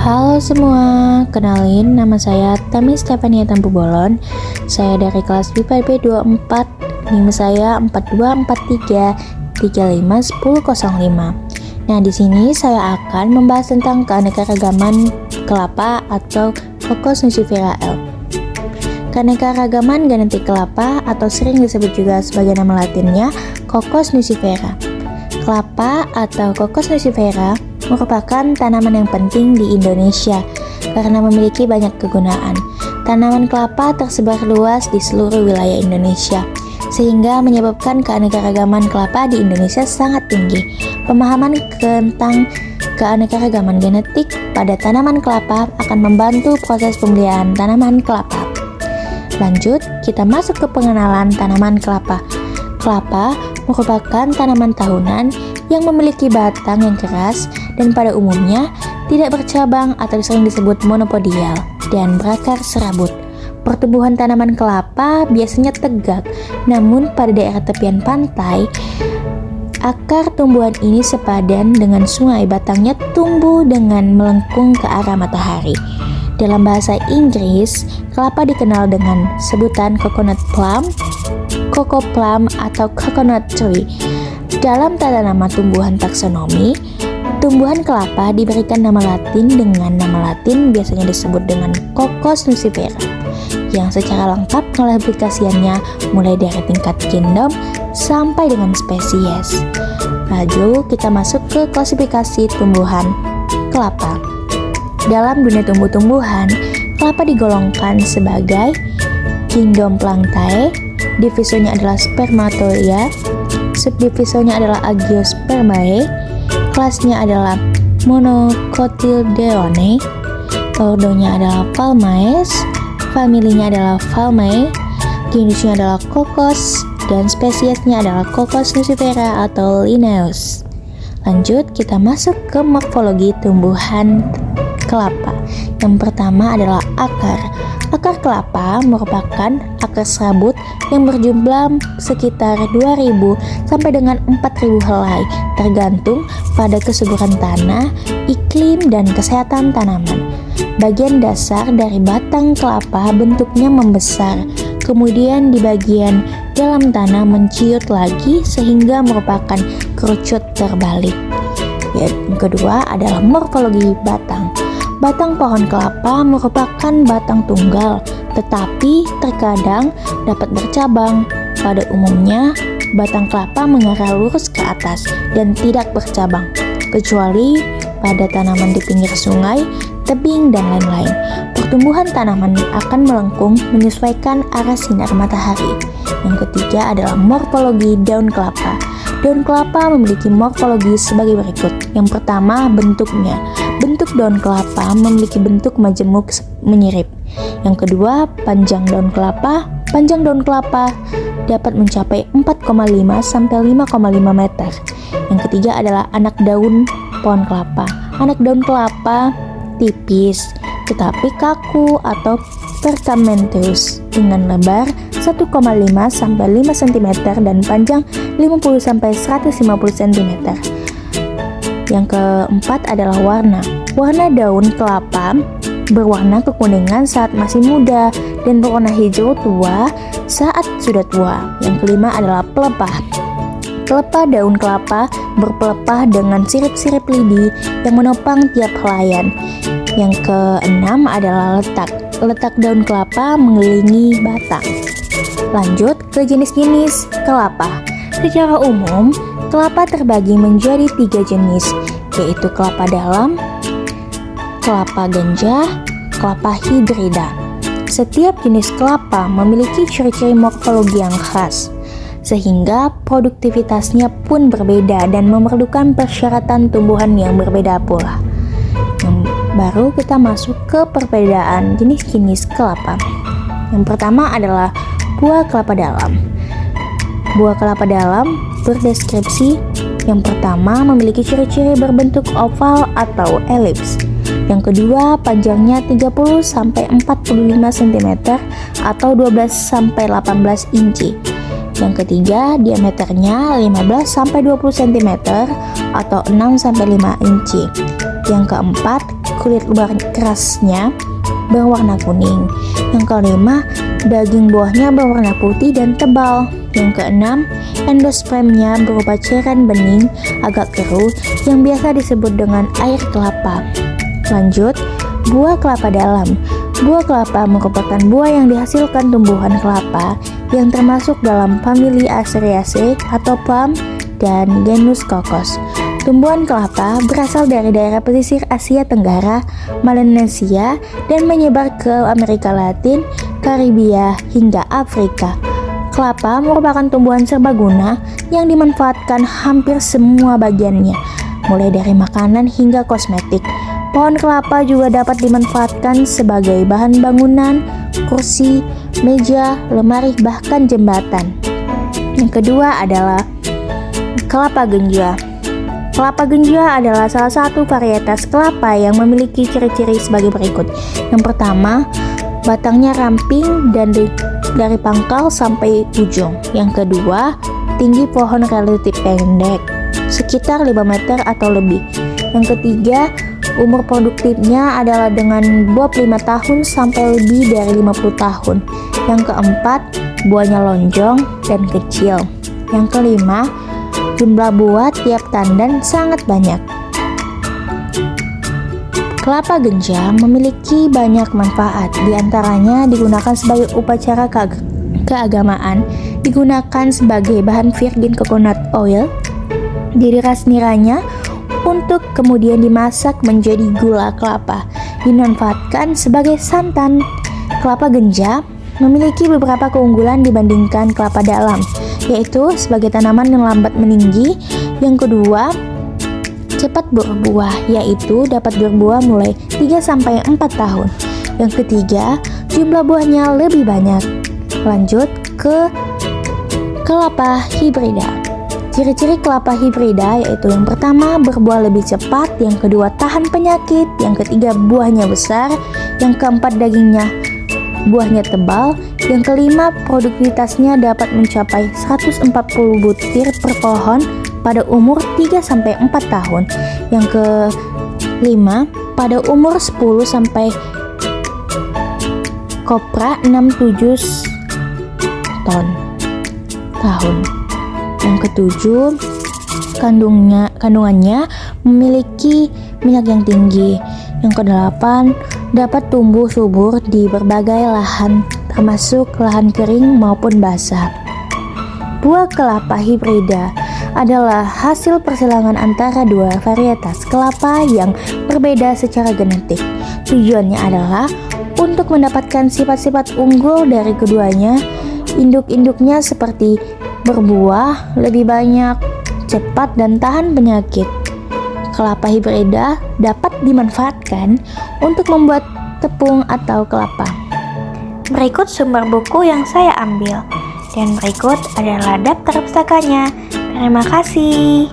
Halo semua, kenalin nama saya Tami Stefania Tampu Bolon. Saya dari kelas BPB 24, NIM saya 4243351005. Nah, di sini saya akan membahas tentang keanekaragaman kelapa atau Cocos nucifera L. Keanekaragaman genetik kelapa atau sering disebut juga sebagai nama latinnya Cocos nucifera. Kelapa atau Cocos nucifera merupakan tanaman yang penting di Indonesia karena memiliki banyak kegunaan. Tanaman kelapa tersebar luas di seluruh wilayah Indonesia, sehingga menyebabkan keanekaragaman kelapa di Indonesia sangat tinggi. Pemahaman tentang keanekaragaman genetik pada tanaman kelapa akan membantu proses pemeliharaan tanaman kelapa. Lanjut, kita masuk ke pengenalan tanaman kelapa. Kelapa merupakan tanaman tahunan yang memiliki batang yang keras dan pada umumnya tidak bercabang atau sering disebut monopodial dan berakar serabut. Pertumbuhan tanaman kelapa biasanya tegak, namun pada daerah tepian pantai, akar tumbuhan ini sepadan dengan sungai, batangnya tumbuh dengan melengkung ke arah matahari. Dalam bahasa Inggris, kelapa dikenal dengan sebutan coconut plum, coco plum, atau coconut tree. Dalam tata nama tumbuhan taksonomi, tumbuhan kelapa diberikan nama latin dengan nama latin biasanya disebut dengan Cocos nucifera, yang secara lengkap klasifikasiannya mulai dari tingkat kingdom sampai dengan spesies. Lalu kita masuk ke klasifikasi tumbuhan kelapa. Dalam dunia tumbuh-tumbuhan, kelapa digolongkan sebagai kingdom Plantae, divisonya adalah Spermatoria, subdivisonya adalah Agiospermae, kelasnya adalah Monocotyledone, ordonya adalah Palmaes, familinya adalah Palmae, genusnya adalah Cocos, dan spesiesnya adalah Cocos nucifera atau Linnaeus. Lanjut, kita masuk ke morfologi tumbuhan kelapa. Yang pertama adalah akar. Akar kelapa merupakan akar serabut yang berjumlah sekitar 2000 sampai dengan 4000 helai, tergantung pada kesuburan tanah, iklim, dan kesehatan tanaman. Bagian dasar dari batang kelapa bentuknya membesar, kemudian di bagian dalam tanah menciut lagi sehingga merupakan kerucut terbalik. Yang kedua adalah morfologi batang. Batang pohon kelapa merupakan batang tunggal, tetapi terkadang dapat bercabang. Pada umumnya, batang kelapa mengarah lurus ke atas dan tidak bercabang, kecuali pada tanaman di pinggir sungai, tebing, dan lain-lain. Pertumbuhan tanaman akan melengkung menyesuaikan arah sinar matahari. Yang ketiga adalah morfologi daun kelapa. Daun kelapa memiliki morfologi sebagai berikut. Yang pertama, bentuknya. Bentuk daun kelapa memiliki bentuk majemuk menyirip. Yang kedua, panjang daun kelapa. Panjang daun kelapa dapat mencapai 4,5 sampai 5,5 meter. Yang ketiga adalah anak daun pohon kelapa. Anak daun kelapa tipis tetapi kaku atau percamenteus dengan lebar 1,5 sampai 5 cm dan panjang 50 sampai 150 cm. Yang keempat adalah warna. Warna daun kelapa berwarna kekuningan saat masih muda dan berwarna hijau tua saat sudah tua. Yang kelima adalah pelepah. Pelepah daun kelapa berpelepah dengan sirip-sirip lidi yang menopang tiap helaian. Yang keenam adalah letak. Letak daun kelapa mengelilingi batang. Lanjut ke jenis-jenis kelapa. Secara umum, kelapa terbagi menjadi 3 jenis, yaitu kelapa dalam, kelapa ganja, kelapa hidrida. Setiap jenis kelapa memiliki ciri-ciri morfologi yang khas, sehingga produktivitasnya pun berbeda dan memerlukan persyaratan tumbuhan yang berbeda pula. Baru kita masuk ke perbedaan jenis-jenis kelapa. Yang pertama adalah buah kelapa dalam. Buah kelapa dalam berdeskripsi. Yang pertama memiliki ciri-ciri berbentuk oval atau elips. Yang kedua, panjangnya 30 sampai 45 cm atau 12 sampai 18 inci. Yang ketiga, diameternya 15-20 cm atau 6-5 inci. Yang keempat, kulit luar kerasnya berwarna kuning. Yang kelima, daging buahnya berwarna putih dan tebal. Yang keenam, endospermnya berupa cairan bening agak keruh yang biasa disebut dengan air kelapa. Lanjut, buah kelapa dalam. Buah kelapa merupakan buah yang dihasilkan tumbuhan kelapa yang termasuk dalam famili Asteraceae atau palm dan genus Cocos. Tumbuhan kelapa berasal dari daerah pesisir Asia Tenggara, Melanesia, dan menyebar ke Amerika Latin, Karibia, hingga Afrika. Kelapa merupakan tumbuhan serbaguna yang dimanfaatkan hampir semua bagiannya, mulai dari makanan hingga kosmetik. Pohon kelapa juga dapat dimanfaatkan sebagai bahan bangunan, kursi, meja, lemari, bahkan jembatan. Yang kedua adalah kelapa genja. Kelapa genja adalah salah satu varietas kelapa yang memiliki ciri-ciri sebagai berikut. Yang pertama, batangnya ramping dan dari pangkal sampai ujung. Yang kedua, tinggi pohon relatif pendek, sekitar 5 meter atau lebih. Yang ketiga, umur produktifnya adalah dengan bobot 5 tahun sampai lebih dari 50 tahun. Yang keempat, buahnya lonjong dan kecil. Yang kelima, jumlah buah tiap tandan sangat banyak. Kelapa genja memiliki banyak manfaat, diantaranya digunakan sebagai upacara keagamaan, digunakan sebagai bahan virgin coconut oil, diiras niranya untuk kemudian dimasak menjadi gula kelapa, dimanfaatkan sebagai santan. Kelapa genja memiliki beberapa keunggulan dibandingkan kelapa dalam, yaitu sebagai tanaman yang lambat meninggi. Yang kedua, cepat berbuah, yaitu dapat berbuah mulai 3-4 tahun. Yang ketiga, jumlah buahnya lebih banyak. Lanjut ke kelapa hibrida. Ciri-ciri kelapa hibrida yaitu yang pertama, berbuah lebih cepat, yang kedua, tahan penyakit, yang ketiga, buahnya besar, yang keempat, dagingnya buahnya tebal, yang kelima, produktivitasnya dapat mencapai 140 butir per pohon pada umur 3-4 tahun. Yang kelima, pada umur 10 sampai kopra 6-7 tahun. Yang ketujuh, kandungannya memiliki minyak yang tinggi. Yang kedelapan, dapat tumbuh subur di berbagai lahan, termasuk lahan kering maupun basah. Buah kelapa hibrida adalah hasil persilangan antara dua varietas kelapa yang berbeda secara genetik. Tujuannya adalah untuk mendapatkan sifat-sifat unggul dari keduanya. Induk-induknya seperti berbuah lebih banyak, cepat, dan tahan penyakit. Kelapa hibrida dapat dimanfaatkan untuk membuat tepung atau kelapa. Berikut sumber buku yang saya ambil, dan berikut adalah daftar pustakanya. Terima kasih.